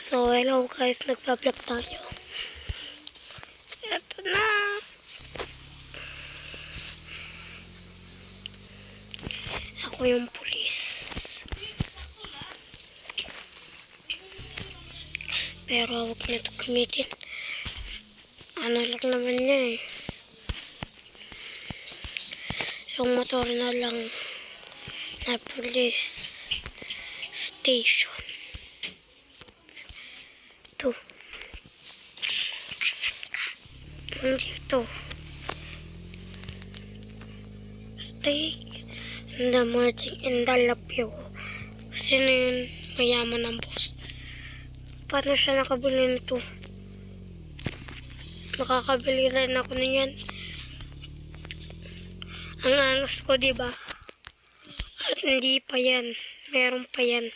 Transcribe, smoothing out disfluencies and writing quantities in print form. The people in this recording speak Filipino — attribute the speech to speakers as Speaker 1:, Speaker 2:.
Speaker 1: So, hello guys, nagpa-vlog tayo. Eto na. Ako yung pulis. Pero huwag na ito gamitin. Ano lang naman niya eh. Yung motor na lang na police station. Ito. Dito. Stay in the morning in the lapyo. Sino yun? Mayaman ng boss. Paano siya nakabili nito? Makakabili rin ako niyan. Ang angas ko, diba? At hindi pa yan. Meron pa yan.